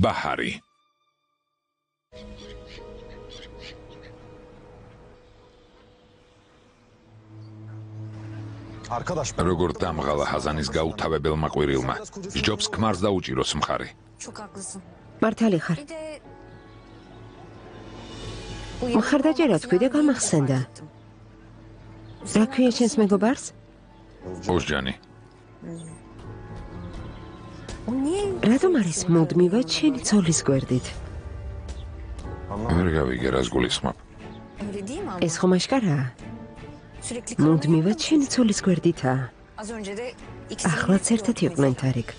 ბაჰარი. როგორ დამღალა ჰაზანის გაუთავებელმა ყვირილმა. სჯობს ქმარს და უჭიროს მხარი. მართალი ხარ. მხარდაჭერა თქვი და გამახსენდა. რა ქვია შენს მეგობარს? ოსჯანი. რატომ არის მუდმივად შენი ცოლის გვერდით? ვერ გავიგე რას გულისხმობ. ეს ხომ აშკარაა? მუდმივად შენი ცოლის გვერდითაა. ახლაც ერთად იყვნენ თარიქ.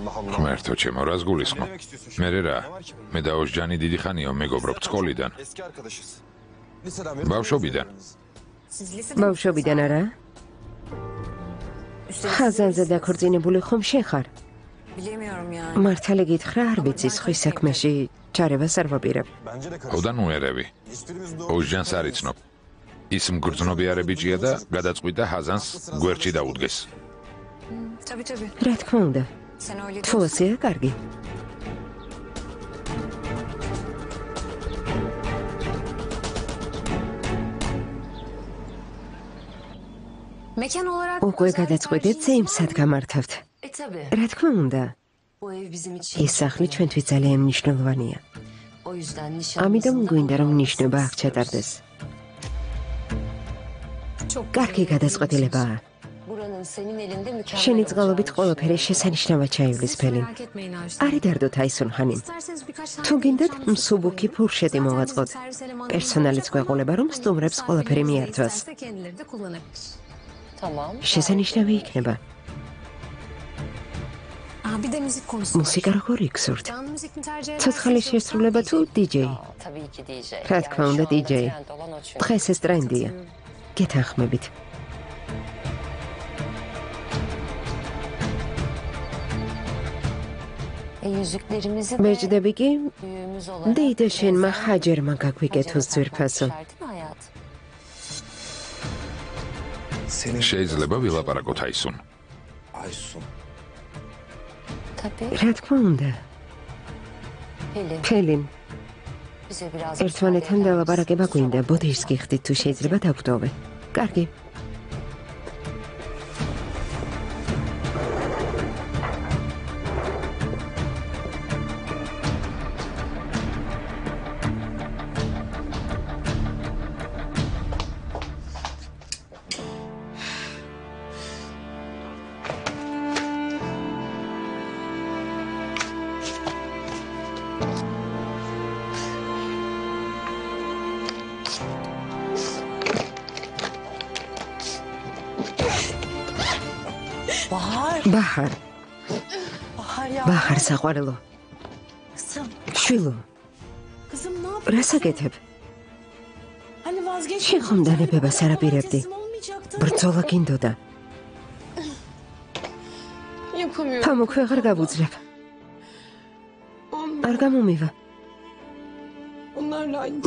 ღმერთო ჩემო, რას გულისხმობ? მე რა? მე და ოსჯანი დიდი ხანია მეგობრობ სკოლიდან. ბავშვობიდან. ბავშვობიდან არა? ხაზანზე დაქორწინებული ხომ შენ ხარ? მართალი გითხრა, არ ვიცი სხვის საქმეში ჩარევას არ ვაპირებ. ოდან უერევი. ოსჯანს არ იცნობ. ის მგრძნობიარე ბიჭია და გადაწყვიტა ჰაზანს გვერდში დაუდგეს. რა თქმა უნდა. თუ ასეა, კარგი. უკვე გადაწყვეტეთ ზეიმსად გამართავთ. რა თქმა უნდა. ეს სახლი ჩვენთვის ძალიან მნიშვნელოვანია. ამიტომ გვინდა რომ ნიშნობა აქ ჩატარდეს. კარგი გადაწყვეტილებაა. შენი წყალობით ყველაფერი შესანიშნავად ჩაივლის ფელინ. არი დარდოთ აისუნჰანიმ. თუ გინდათ მსუბუქი ფურშეტი მოვაწყოთ. პერსონალიც გვეყოლება რომ სტუმრებს ყველაფერი მიართვას. შესანიშნავი იქნება. მუსიკა როგორი გსურთ? ცოცხალის შესრულება თუ დიჯეი? რა თქმა უნდა დიჯეი. დღეს ეს ტრენდია. გეთანხმებით. ბეჭდები კი დეიდა შენმა ჰაჯერმა გაგვიკეთოს ძვირფასო. შეიძლება ვილაპარაკოთ აისუნ. რა თქმა უნდა. ფელინ. ერთმანეთთან დალაპარაკება გვინდა, ბოდიშს გიხდით თუ შეიძლება დაგვდოვე. კარგი. ბაჰარ. ბაჰარ საყვარელო. შვილო. რას აკეთებ? შენ ხომ დანებებას არ აპირებდი? ბრძოლა გინდოდა. თამოქვე აღარ გავუძლებ. არ გამომივა.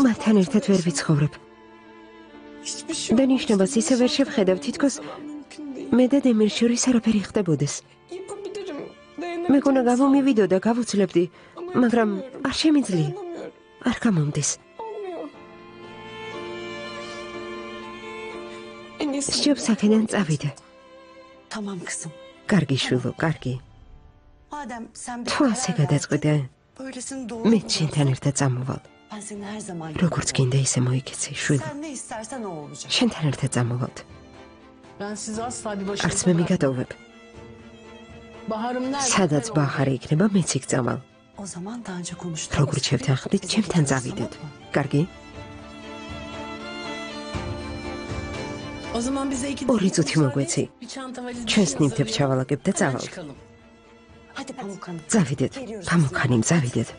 მათთან ერთად ვერ ვიცხოვრებ. დანიშნებას ისე ვერ შევხედავ, თითქოს მე და დემირ შორის არაფერი ხდებოდეს. მეგონა გამომივიდო და გავუცლებდი, მაგრამ არ შემიძლია. არ გამომდის. სჯობს აქედან წავიდე. კარგი შვილო, კარგი. თუ ასე გადაწყვეტე, მე შენთან ერთად წამოვალ. როგორც გინდა ისე მოიქეცი, შვილო. შენთან ერთად წამოვალთ. არც მე მიგატოვებ. სადაც ბაჰარი იქნება, მეც იქ წავალ. როგორც შევთანხმდით, ჩემთან წავიდეთ. კარგი? ორი წუთი მოგვეცი. ჩვენს ნივთებს ჩავალაგებ და წავალთ. წავიდეთ, ფამუქანიმ, წავიდეთ.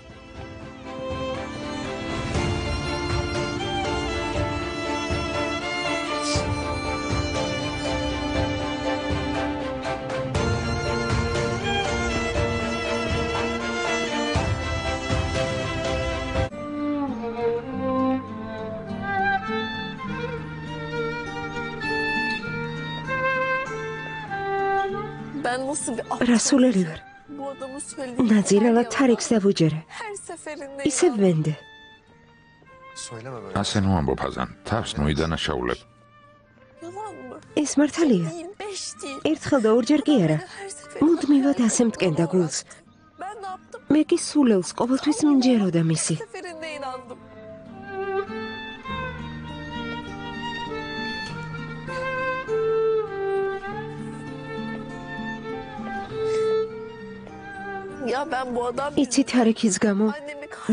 რასულელი ვარ. ნაძირალა თარიქს დავუჯერე. ისე ვენდე. ასე ნუ ამბობ აზან, თავს ნუ იდანაშაულებ. ეს მართალია. ერთხელ და ორჯერ კი არა. მუდმივად ასე მტკენდა გულს. მე კი სულელს ყოველთვის მჯეროდა მისი. იცი თარიქის გამო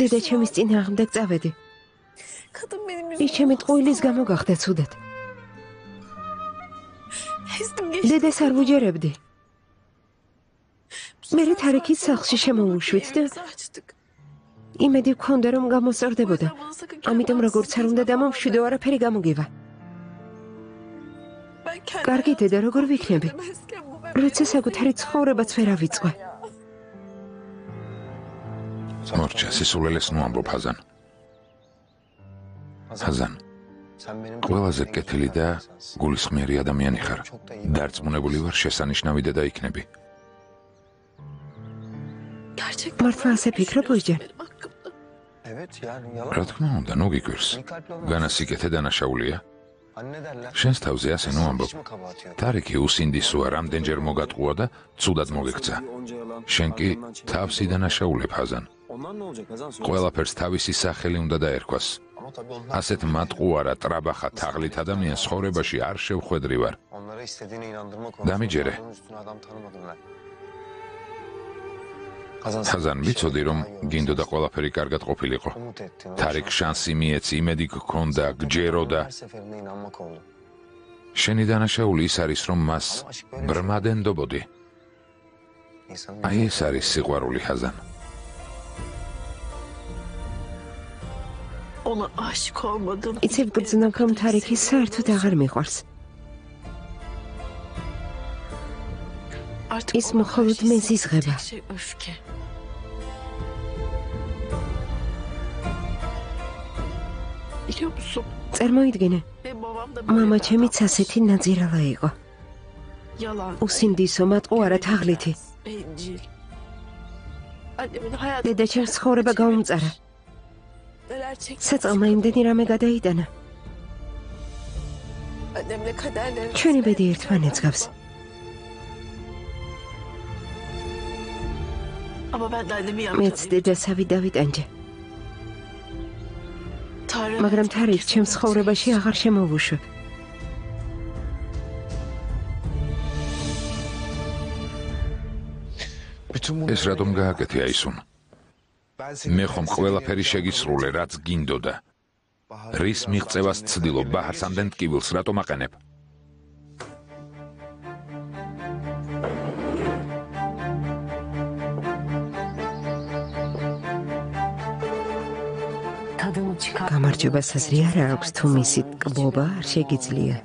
დედა ჩემის წინააღმდეგ წავედი. ის ჩემი ტყუილის გამო გახდა ცუდად. დედას არ ვუჯერებდი. მერე თარიქის სახლში შემოუშვით და იმედი ვქონდა რომ გამოსწორდებოდა. ამიტომ როგორც არ უნდა დამომშვიდო არაფერი გამოგივა. კარგი დედა როგორ ვიქნები? როცა საკუთარი ცხოვრებაც ვერ ავიწყე. მორჩა სისულელეს ნუ ამბობ აზან. აზან, ყველაზე კეთილი და გულისხმიერი ადამიანი ხარ. დარწმუნებული ვარ შესანიშნავი დედა იქნები. მართლა ასე ფიქრობ უჯენ? რა თქმა უნდა, ნუ გიგვირს. განასიკეთე დანაშაულია. შენს თავზე ასე ნუ ამბობ. თარიქი უსინდისოა, რამდენჯერ მოგატყუა და ცუდად მოგექცა. შენ კი თავს იდანაშაულებ აზან. ყველაფერს თავისი სახელი უნდა დაერქვას. ასეთ მატყუარა, ტრაბახა, თაღლით ადამიანს ცხოვრებაში არ შევხვედრი ვარ. დამიჯერე. აზან, ვიცოდი რომ გინდოდა ყველაფერი კარგად ყოფილიყო. თარიქ შანსი მიეცი, იმედი გქონდა, გჯეროდა. შენი დანაშაული ის არის, რომ მას ბრმად ენდობოდი. აი ეს არის სიყვარული აზან. იცი ვგრძნობ რომ თარიქი საერთოდ აღარ მიყვარს. ის მხოლოდ მეს იზღება. წარმოიდგინე, მამა ჩემიც ასეთი ნაძირალა იყო. უსინდისო მატყუარა თაღლითი. დედა ჩემს ცხოვრება გაუმწარა. საწყალმა იმდენი რამე გადაიტანა. ჩვენი ბედი ერთმანეთს გავს. მეც დედასავი დავიტანჯე. მაგრამ თარიქს ჩემს ცხოვრებაში აღარ შემოვუშვებ. ეს რატომ გააკეთე აისուն? მე ხომ ყველაფერი შეგისრულე, რაც გინდოდა. რის მიღწევას ცდილობ, ბაჰარს ამდენ ტკივილს რატომ აყენებ? გამარჯობა საზრი არა აქვს, თუ მისი ტკბობა არ შეგიძლია.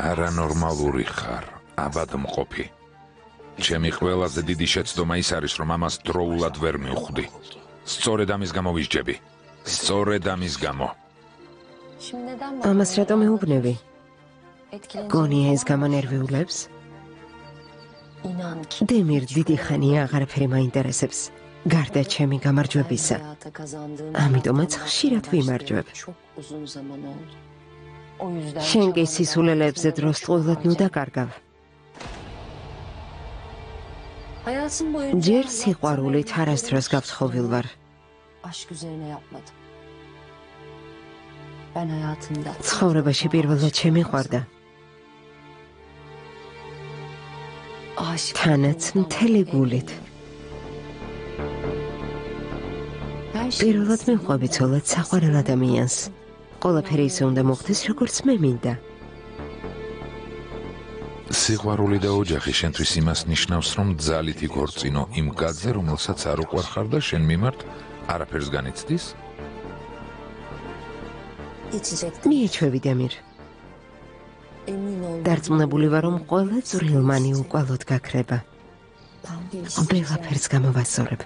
არანორმალური ხარ, აბადმყოფი. ჩემი ყველაზე დიდი შეცდომა ის არის, რომ ამას დროულად ვერ მივხვდი. სწორედ ამის გამო ვისჯები. სწორედ ამის გამო. ამას რატომ ეუბნები? გონია ეს გამანერვიულებს? დემირ დიდი ხანია აღარაფერი მაინტერესებს. გარდა ჩემი გამარჯვებისა. ამიტომაც ხშირად ვიმარჯვებ. შენ კი სისულელებზე დროს ტყუილად ნუ დაკარგავ. ჯერ სიყვარულით არასდროს გავთხოვილ ვარ. ცხოვრებაში პირველად შემიყვარდა. თანაც მთელი გულით. პირველად მივყვები ცოლად საყვარელ ადამიანს. ყველაფერი ისე უნდა მოხდეს, როგორც მე მინდა. სიყვარული და ოჯახი შენთვის იმას ნიშნავს, რომ ძალით იქორწინო იმ კაცზე, რომელსაც არ უყვარხარ და შენ მიმართ არაფერს განიცდის? მიეჩვევი დემირ. დარწმუნებული ვარ, რომ ყველა წვრილმანი უკვალოდ გაქრება. ყველაფერს გამოვასწორებ.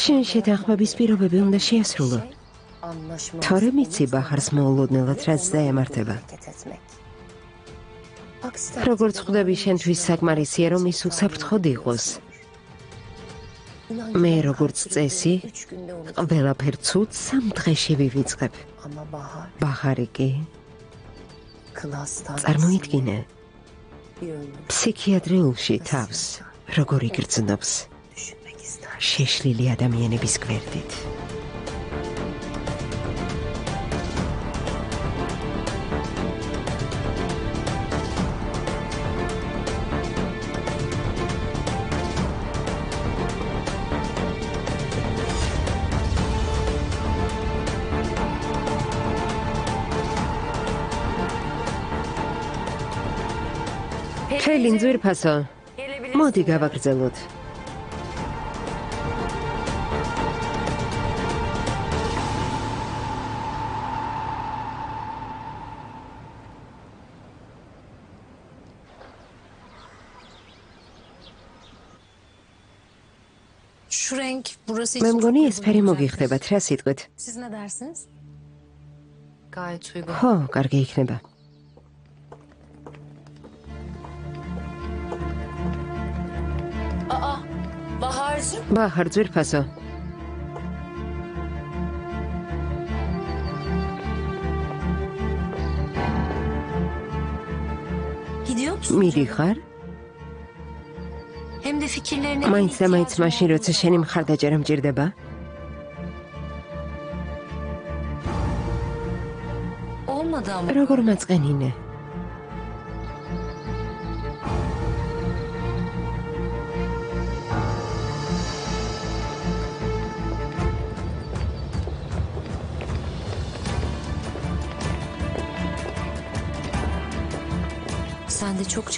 შენ შეთანხმების პირობები უნდა შეასრულო. თორემ იცი ბაჰარს მოულოდნელად რაც დაემართება. როგორც ხვდები, შენთვის საკმარისია, რომ ის უსაფრთხოდ იყოს. მე როგორც წესი, ყველაფერ ცუდს 3 დღეში ვივიწყებ. ბაჰარი კი წარმოიდგინე, ფსიქიატრიულში თავს როგორ იგრძნობს შეშლილი ადამიანების გვერდით. ხელინ ძვირფასო, მოდი გავაგრძელოთ. მე მგონი ეს ფერი მოგიხდებათ, რა სიტყვით? ხო, კარგი იქნება. ბაჰარ ძვირფასო. მიდიხარ? მაინც და მაინც მაშინ, როცა შენი მხარდაჭერა მჭირდება? როგორ მაწყენინე?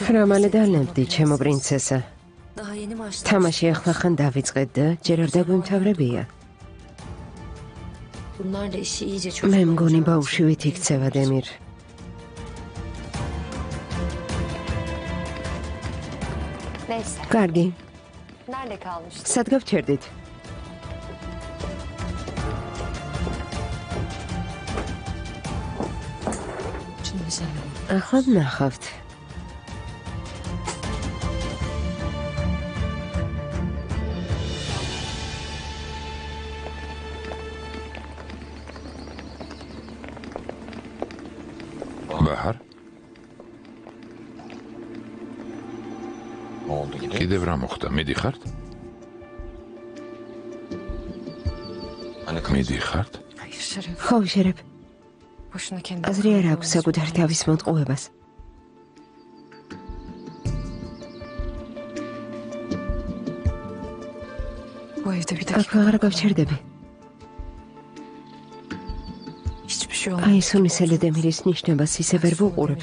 რა მალე დალემდი, ჩემო პრინცესა. თამაში ახლახან დავიწყეთ და ჯერ არ დაგვემთავრებია. მე მგონი ბავშვივით იქცევა დემირ. კარგი. სად გავჩერდით? ახლა ნახავთ. ბაჰარ? კიდევ რა მოხდა? მიდიხართ? მიდიხართ? ხო, შერებ. აზრი არ აქვს საკუთარი თავის მოტყუებას. აქ აღარ გავჩერდები. აი, სუნისელი დემირის ნიშნებას ისე ვერ ვუყურებ.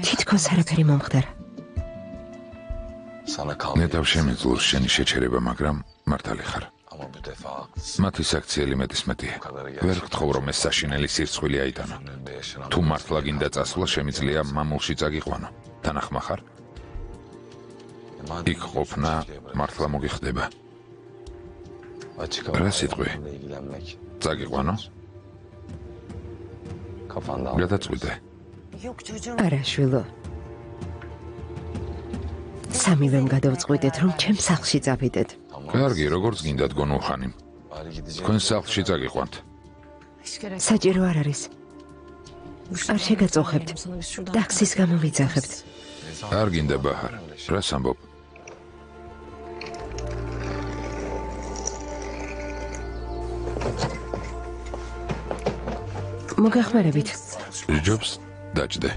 თითქოს არაფერი მომხდარა. ნეტავ შემიძლოს შენი შეჩერება, მაგრამ მართალი ხარ. მათი საქციელი მეტისმეტია. ვერ გთხოვ, რომ ეს საშინელი სირცხვილი აიტანო. თუ მართლა გინდა წასვლა, შემიძლია მამულში წაგიყვანო. თანახმა ხარ? იქ ყოფნა მართლა მოგიხდება. რა სიტყვი? წაგიყვანო? გადაწყვიტე. არა, შვილო. სამივემ გადავწყვიტეთ, რომ ჩემს სახლში წავიდეთ. კარგი, როგორც გინდათ გონუხანი. თქვენ სახლში წაგიყვანთ. საჭირო არ არის. არ შეგაწოხებთ. ტაქსის გამოვიძახებთ. არ გინდა ბაჰარ. რას ამბობ? მოგახმარებით. ჯობს დაჭდე.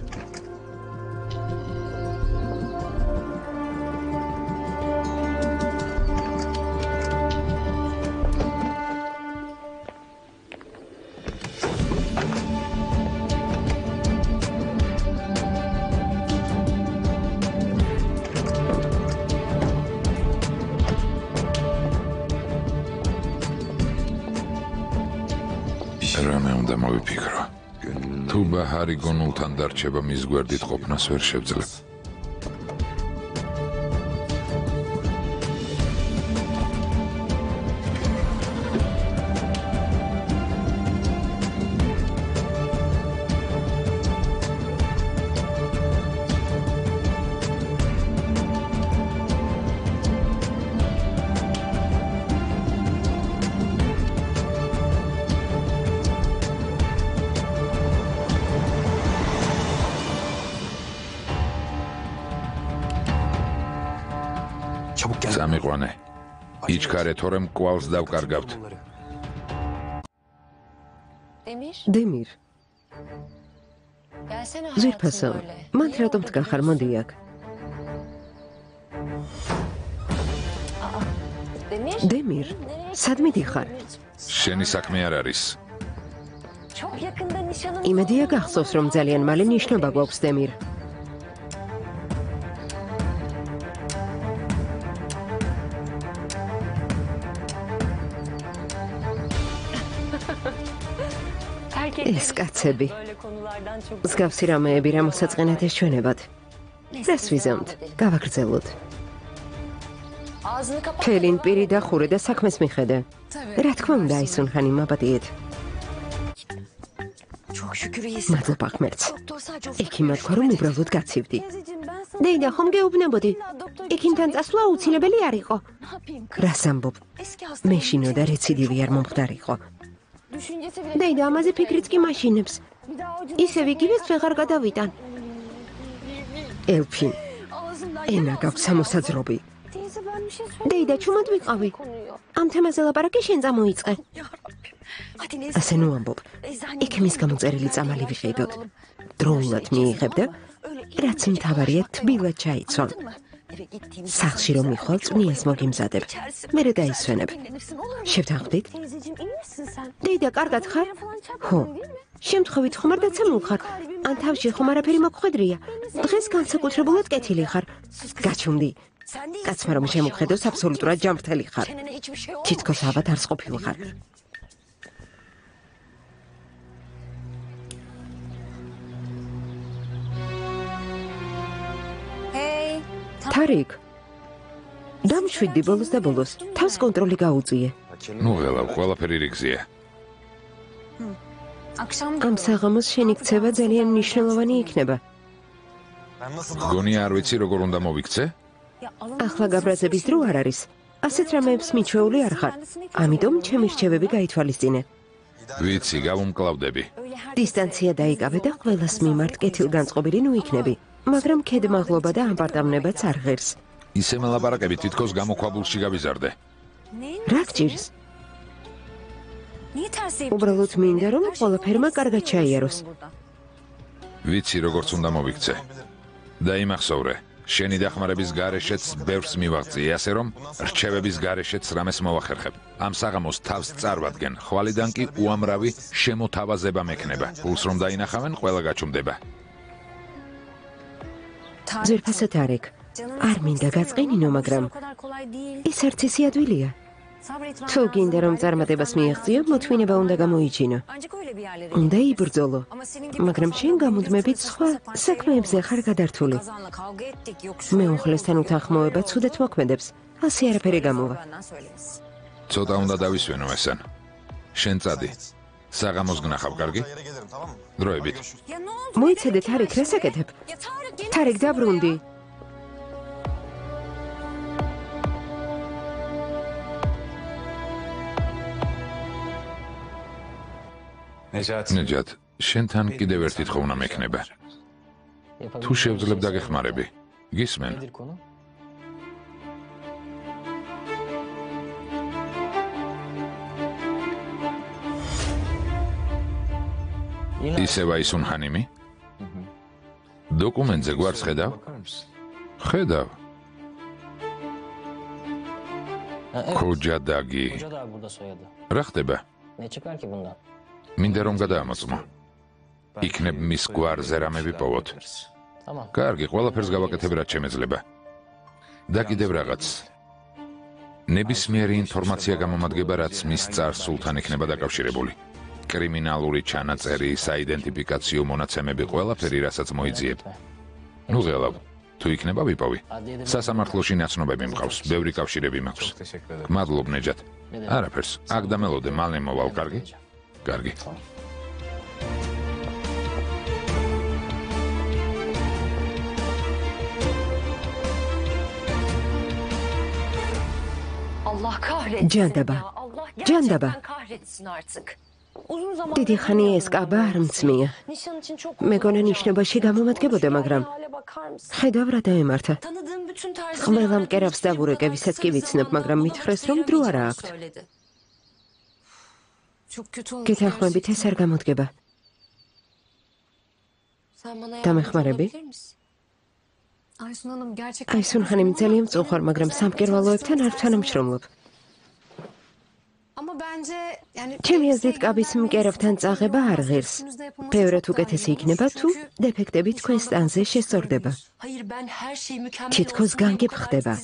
რამე უნდა მოვიფიქრო. თუ ბაჰარი გონულთან დარჩება, მის გვერდით ყოფნას ვერ შევძლებ. წამიყვანე. იჩქარე თორემ კვალს დავკარგავთ. დემირ. ზირფასო, მან რატომ დგახარ, მოდი აქ. დემირ, სად მიდიხარ? შენი საქმე არ არის. იმედია გახსოვს, რომ ძალიან მალე ნიშნობა გვაქვს, დემირ. ეს კაცები. მსგავსი რამეები, რომელსაც ყენათ ეშვენებათ. რას ვიზამთ? გავაგრძელოთ. ფელინ პირი დახურე და საქმეს მიხედე. რა თქმა უნდა, ისუნხანი მაპატიეთ. მადლობა ღმერთს. ექიმმა თქვა, რომ უბრალოდ გაცივდი. დეიდა, ხომ გეუბნებოდი? ექიმთან წასვლა აუცილებელი არ იყო. რას ამბობ? მეშინო და რეციდივი არ მომხდარიყო. დეიდა, ამაზე ფიქრიც კი მაშინებს. ისევ იგივეს ვეღარ გადავიტან. ელფინ, ენა გაქვს სამოსაძრობი. დეიდა, ჩუმად ვიყავი. ამ თემაზე ლაპარაკი შენ წამოიწყე. ასე ნუ ამბობ. ექიმის გამოწერილი წამალი ვიყიდოთ. დროულად მიიღებ და რაც მთავარია თბილად ჩაიცვალ. სახლში რომ მიხვალ, წვნიას მოგიმზადებ. მერე დაისვენებ. შევთანხმდით? დეიდა, კარგად ხარ? ხო. შემთხვევით ხომ არ დაცემულხარ? ან თავში ხომ არაფერი მოგხვედრია? დღეს განსაკუთრებულად კეთილი ხარ. გაჩუმდი. კაცმა რომ შემოხედოს, აბსოლუტურად ჯანმრთელი ხარ. თითქოს ავად არ სყოფილხარ. თარიკ, დამშვიდდი ბოლოს და ბოლოს, თავს კონტროლი გაუწიე. ნუ ღელავ, ყველაფერი რიგზია. ამ საღამოს შენი ქცევა ძალიან მნიშვნელოვანი იქნება. გონია არ ვიცი როგორ უნდა მოვიქცე? ახლა გაბრაზების დრო არ არის. ასეთ რამეებს მიჩვეული არ ხარ. ამიტომ ჩემი რჩევები გაითვალისწინე. ვიცი, გავუმკლავდები. დისტანცია დაიკავე და ყველას მიმართ კეთილგანწყობილი ნუ იქნები. მაგრამ ქედმაღლობა და ამპარტამნებაც არ ღერს. ისე მელაპარაკები თითქოს გამოქვაბულში გავიზარდე. რა გჭირს? უბრალოდ მინდა რომ ყველაფერმა კარგად ჩაიაროს. ვიცი როგორც უნდა მოვიქცე. და იმახსოვრე, შენი დახმარების გარეშეც ბევრს მივაღწიე, ასე რომ რჩევების გარეშეც რამეს მოვახერხებ. ამ საღამოს თავს წარვადგენ, ხვალიდან კი უამრავი შემოთავაზება მექნება. პულს რომ დაინახავენ, ყველა გაჩუმდება. ზირფასო თარიკ, არ მინდა გაწყინინო, მაგრამ ეს არც ისე ადვილია. თუ გინდა რომ წარმატებას მიაღწიო, მოთმინება უნდა გამოიჩინო. უნდა იბრძოლო, მაგრამ შენ გამუდმებით სხვა საქმეებზე ხარ გადართული. მეუღლესთან უთანხმოება ცუდად მოქმედებს, ასე არაფერი გამოვა. ცოტა უნდა დავისვენო ესან. შენ წადი. საღამოს გნახავ, კარგი? დროებით. მოიცადე თარიკ, რას აკეთებ? თარიკ, დაბრუნდი. ნეჯათ, შენთან კიდევ ერთი თხოვნა უნდა მექნება. თუ შევძლებ დაგეხმარები. გისმენ? ისევა ისუნჰანიმი? დოკუმენტზე გვარს ხედავ? ხედავ. ქოჯადაგი. რა ხდება? მინდა რომ გადაამოწმო. იქნებ მის გვარზე რამე ვიპოვოთ. კარგი, ყველაფერს გავაკეთებ რაც შემეძლება. და კიდევ რაღაც. ნებისმიერი ინფორმაცია გამომადგება, რაც მის წარსულთან იქნება დაკავშირებული. კრიმინალური ჩანაწერი, საიდენტიფიკაციო მონაცემები, ყველაფერი, რასაც მოიძიებ. ნუ ღელავ, თუ იქნება ვიპოვი. სასამართლოში ნაცნობები მყავს, ბევრი კავშირები მაქვს. გმადლობ, ნეჯათ. არაფერს, აქ დამელოდე, მალე მოვალ, კარგი? კარგი. ჯანდაბა. ჯანდაბა. დიდი ხანი ეს კაბა არ მწმია. მეგონა ნიშნობაში გამომადგებოდა, მაგრამ ხედავ რა დაემართა. ყველა მკერავს დავურეკე, ვისაც კი ვიცნობ, მაგრამ მითხრეს, რომ დრო არა აქვთ. გეთანხმებით ეს არ გამოდგება. დამეხმარები? აისუნ ხანი ძალიან მწუხარ, მაგრამ სამკერვალოებთან არ თანამშრომლობ. ჩემი აზრით კაბის მკერავთან წაღება არ ღირს. ბევრად უკეთესი იქნება, თუ დეფექტები თქვენ სტანზე შესწორდება. თითქოს განგებ ხდება.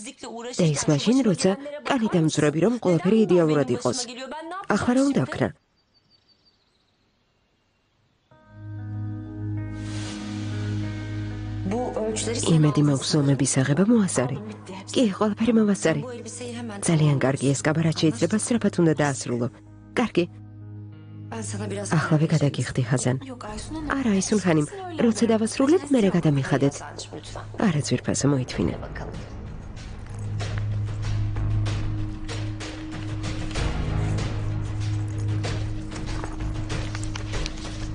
და ის მაშინ, როცა კანი დამძვრები, რომ ყველაფერი იდეალურად იყოს. ახლა რა უნდა ვქნა? იმედი მაქვს ზომების აღება მოასარი. კი, ყველაფერი მოვასწარი. ძალიან კარგი, ეს კაბა რაც შეიძლება სწრაფად უნდა დაასრულო. კარგი. ახლავე გადაგიხდი, ხაზან. არა, აისუნ ხანიმ, როცა დავასრულებ, მერე გადამიხადეთ. არა, ძვირფასო, მოითმინე.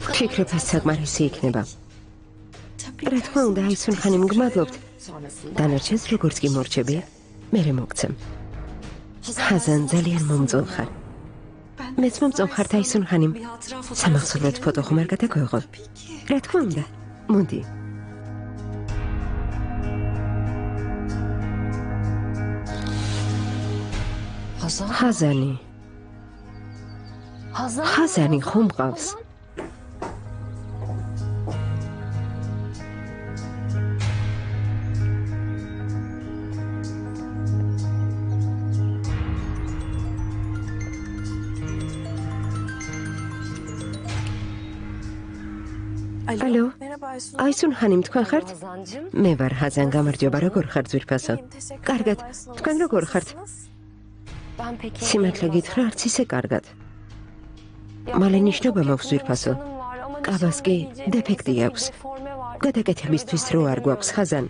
ვფიქრობ, ეს საკმარისი იქნება. რა თქმა უნდა, აისუნ ხანიმ, გმადლობთ. დანარჩენს როგორც კი მორჩები, მერე მოგცემ. ხაზან, ძალიან მომწონხარ. მეც მომწონხართ, აისუნ ხანიმ. სამახსოვროდ ფოტო ხომ არ გადაგვეღო? რა თქმა უნდა, მოდი. ხაზანი. ხაზანი ხომ მყავს? ალო, აისუნ ხანიმ, თქვენ ხართ? მე ვარ ხაზან, გამარჯობა, როგორ ხართ ძვირფასო? კარგად, თქვენ როგორ ხართ? სიმართლე გითხრა, არც ისე კარგად. მალე ნიშნობა მაქვს ძვირფასო. კაბას კი დეფექტი აქვს. გადაკეთებისთვის დრო არ გვაქვს, ხაზან.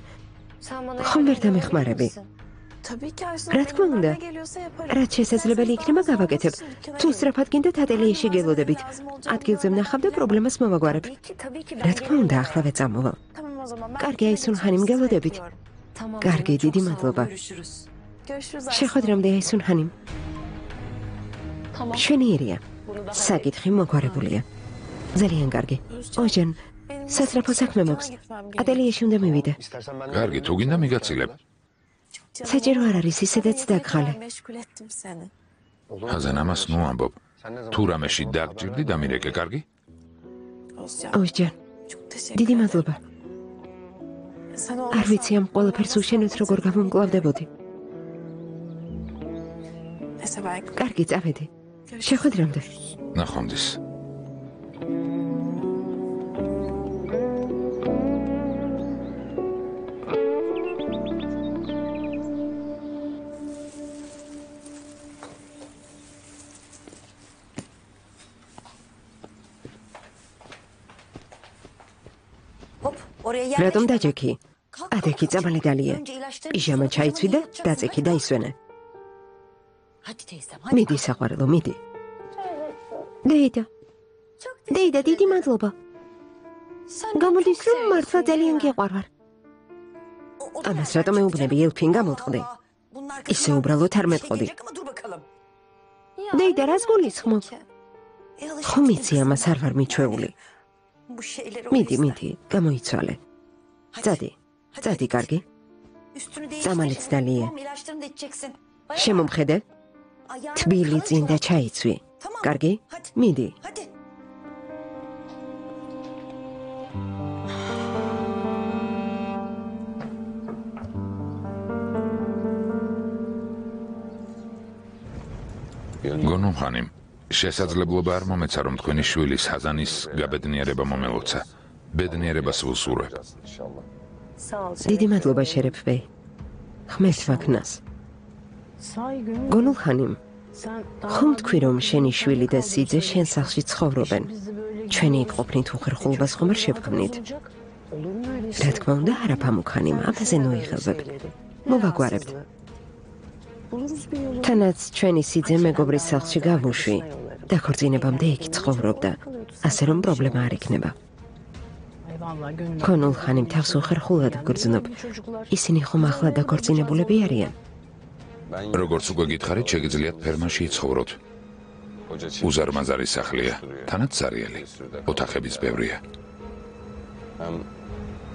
ხომ ვერ დამეხმარები? რა თქმა უნდა, რაც შესაძლებელი იქნება გავაკეთებ. თუ სწრაფად გინდათ ატელიეში გელოდებით. ადგილზე ვნახავ და პრობლემას მოვაგვარებ. რა თქმა უნდა, ახლა წამოვალ. კარგი, აისუნ ხანიმ, გელოდებით. კარგი, დიდი მადლობა. შეხვედრამდე, აისუნ ხანიმ. მშვენიერია. საკითხი მოგვარებულია. ძალიან კარგი. ოჯან, სასწრაფო საქმე მაქვს. ატელიეში უნდა მივიდე. კარგი, თუ გინდა მიგაცილებ. საჭირო არ არის, ისედაც დაგხალე. ხაზან, ამას ნუ ამბობ. თუ რამეში დაგჭირდი, დამირეკე, კარგი? ოჯან, დიდი მადლობა. არ ვიცი ამ ყველაფერს უშენოთ როგორ გამომკლავდებოდი. კარგი, წავედი. შეხვედრამდე. ნახვამდის. რატომ დაჯექი? ადექი წამალი დალია. პიჟამა ჩაიცვი და დაწექი და ისვენე. მიდი საყვარელო, მიდი. დეიდა, დიდი მადლობა. გამოდის, რომ მართლა ძალიან გიყვარვარ. ამას რატომ ეუბნები, ელფინ, გამოტყდი. ისე უბრალოდ არ მეტყოდი. დეიდა, რას გულისხმობ? ხომ იცი, ამას არ ვარ მიჩვეული. მიდი, გამოიცვალე. წადი, კარგი. წამალიც დალია. შემომხედე. თბილი წინ და ჩაიცვი. კარგი? მიდი. გონომ ხანიმ, შესაძლებლობა არ მომეცა, რომ თქვენი შვილის ხაზანის გაბედნიერება მომელოცა. ბედნიერებას ვუსურვებ. დიდი მადლობა შერეფვე. ხმეთ ვაქნას. გონულ ხანიმ, ხომ თქვი, რომ შენი შვილი და სიძე შენ სახლში ცხოვრობენ? ჩვენი იქ ყოფნით უხერხულობას ხომ არ შევქმნით? რა თქმა უნდა, არა ფამუქანიმ, ამაზე ნოიხელვებ. მოვაგვარებთ. თანაც ჩვენი სიძე მეგობრის სახლში გავუშვი დაქორწინებამდე იქ ცხოვრობდა, ასე რომ პრობლემა არ იქნება. ქონულ ხანიმ თავს უხერხულად ვგრძნობ. ისინი ხომ ახლა დაქორწინებულები არიან? როგორც უკვე გითხარით, შეგიძლიათ ფერმაში იცხოვროთ. უზარმაზარი სახლია, თანაც სარიელი, ოთახებიც ბევრია.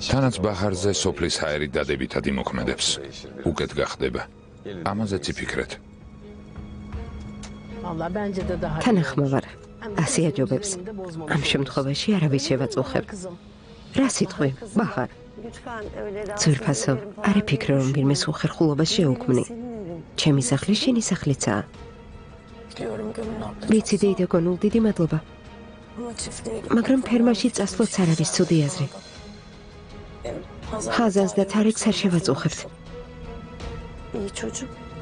თანაც ბაჰარზე სოფლის ჰაერი დადებითად იმოქმედებს. უკეთ გახდება. ამაზეც იფიქრეთ. თანახმოვარ. ასე აჯობებს. ამ შემთხვევაში არავის შევაწუხებ. რა სიტყვი, ბაჰარ? ძვირფასო, არ იფიქრე, რომ ვინმეს უხერხულობას შეუქმნი. ჩემი სახლი შენი სახლიცაა. ვიცი დეიდა გონულ, დიდი მადლობა. მაგრამ ფერმაში წასვლაც არ არის ცუდი აზრი. ხაზანს და თარიქს არ შევაწუხებთ.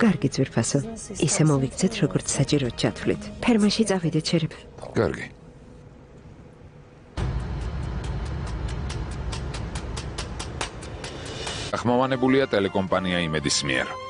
კარგი ძვირფასო, ისე მოვიქცეთ, როგორც საჭიროდ ჩათვლით. ფერმაში წავიდეთ შერებ. კარგი. ახმოვანებულია ტელეკომპანია იმედის მიერ.